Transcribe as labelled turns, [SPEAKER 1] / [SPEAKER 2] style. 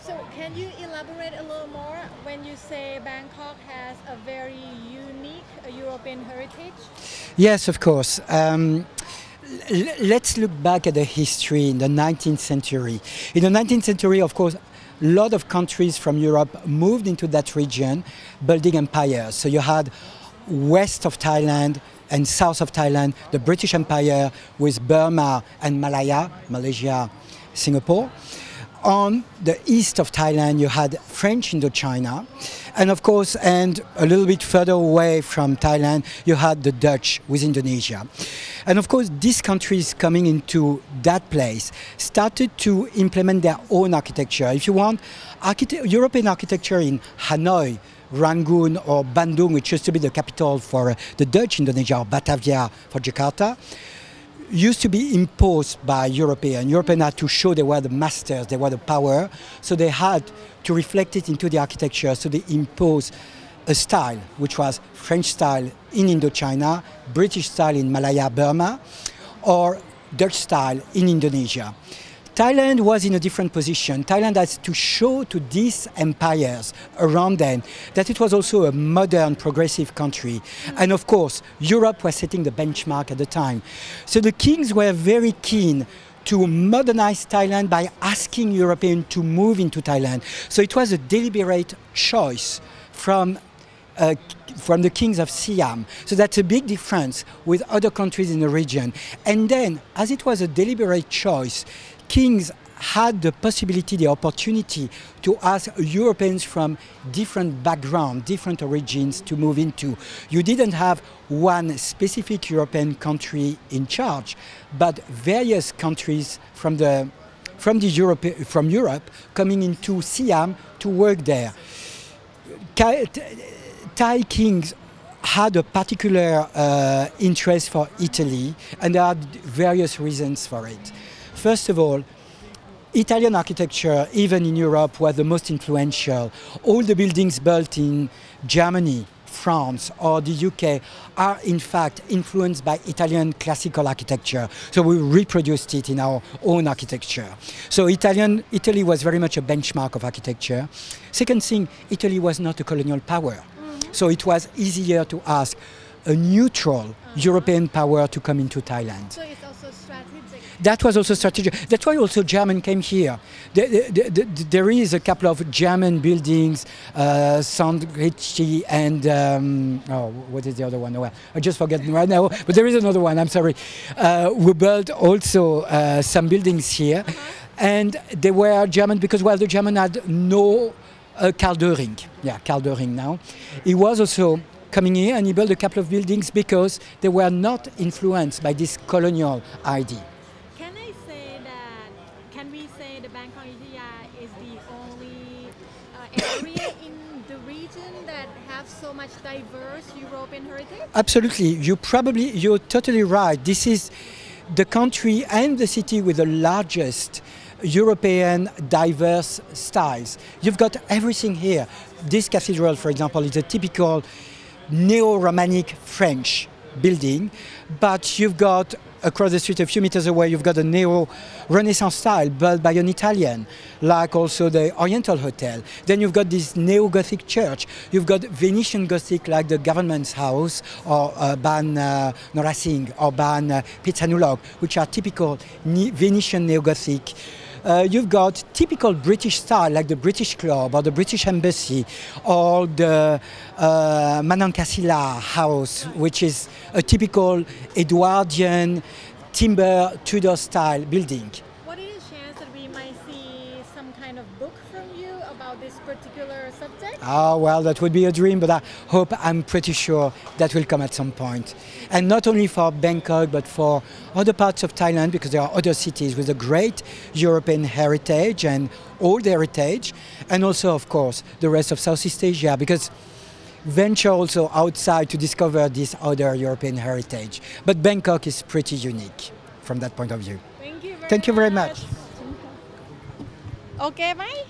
[SPEAKER 1] So can you elaborate a little more when you say Bangkok has a very unique European heritage?
[SPEAKER 2] Yes, of course. Let's look back at the history in the 19th century. In the 19th century, of course, a lot of countries from Europe moved into that region, building empires. So you had west of Thailand and south of Thailand, the British Empire with Burma and Malaya, Malaysia, Singapore. On the east of Thailand, you had French Indochina. And of course, and a little bit further away from Thailand, you had the Dutch with Indonesia. And of course, these countries coming into that place started to implement their own architecture. If you want, European architecture in Hanoi, Rangoon or Bandung, which used to be the capital for the Dutch Indonesia, or Batavia for Jakarta, used to be imposed by Europeans. Europeans had to show they were the masters, they were the power, so they had to reflect it into the architecture, so they imposed a style, which was French style in Indochina, British style in Malaya, Burma, or Dutch style in Indonesia. Thailand was in a different position. Thailand has to show to these empires around them that it was also a modern, progressive country. And of course, Europe was setting the benchmark at the time. So the kings were very keen to modernize Thailand by asking Europeans to move into Thailand. So it was a deliberate choice from the Kings of Siam. So that's a big difference with other countries in the region. And then, as it was a deliberate choice, kings had the possibility, the opportunity to ask Europeans from different backgrounds, different origins to move into. You didn't have one specific European country in charge, but various countries from Europe coming into Siam to work there. Thai kings had a particular interest for Italy, and there are various reasons for it. First of all, Italian architecture, even in Europe, was the most influential. All the buildings built in Germany, France, or the UK are in fact influenced by Italian classical architecture. So we reproduced it in our own architecture. So Italy was very much a benchmark of architecture. Second thing, Italy was not a colonial power. So it was easier to ask a neutral European power to come into Thailand.
[SPEAKER 1] So it's also strategic.
[SPEAKER 2] That was also strategic. That's why also German came here. There is a couple of German buildings, Sandrichi and, what is the other one? Oh, I just forget right now, but there is another one, I'm sorry. We built also some buildings here, and they were German because, well, the German had no Kaldering. Yeah, Kaldering now. He was also coming here and he built a couple of buildings because they were not influenced by this colonial idea.
[SPEAKER 1] Can we say the Bangkok Ayutthaya is the only area in the region that have so much diverse European heritage?
[SPEAKER 2] Absolutely. You're totally right. This is the country and the city with the largest European diverse styles. You've got everything here. This cathedral, for example, is a typical neo-Romanic French building, but you've got across the street a few meters away, you've got a neo-Renaissance style built by an Italian, like also the Oriental Hotel. Then you've got this neo-Gothic church. You've got Venetian Gothic like the government's house, or Ban Norasing, or Ban Pizzanulog, which are typical Venetian neo-Gothic. You've got typical British style, like the British Club or the British Embassy, or the Manankasila House, which is a typical Edwardian timber Tudor style building.
[SPEAKER 1] What is the chance that we might see some kind of book from you about this particular subject?
[SPEAKER 2] Oh, well, that would be a dream, but I'm pretty sure that will come at some point. And not only for Bangkok, but for other parts of Thailand, because there are other cities with a great European heritage and old heritage, and also, of course, the rest of Southeast Asia, because venture also outside to discover this other European heritage. But Bangkok is pretty unique from that point of view.
[SPEAKER 1] Thank you very much.
[SPEAKER 2] Thank you very much.
[SPEAKER 1] Okay, bye.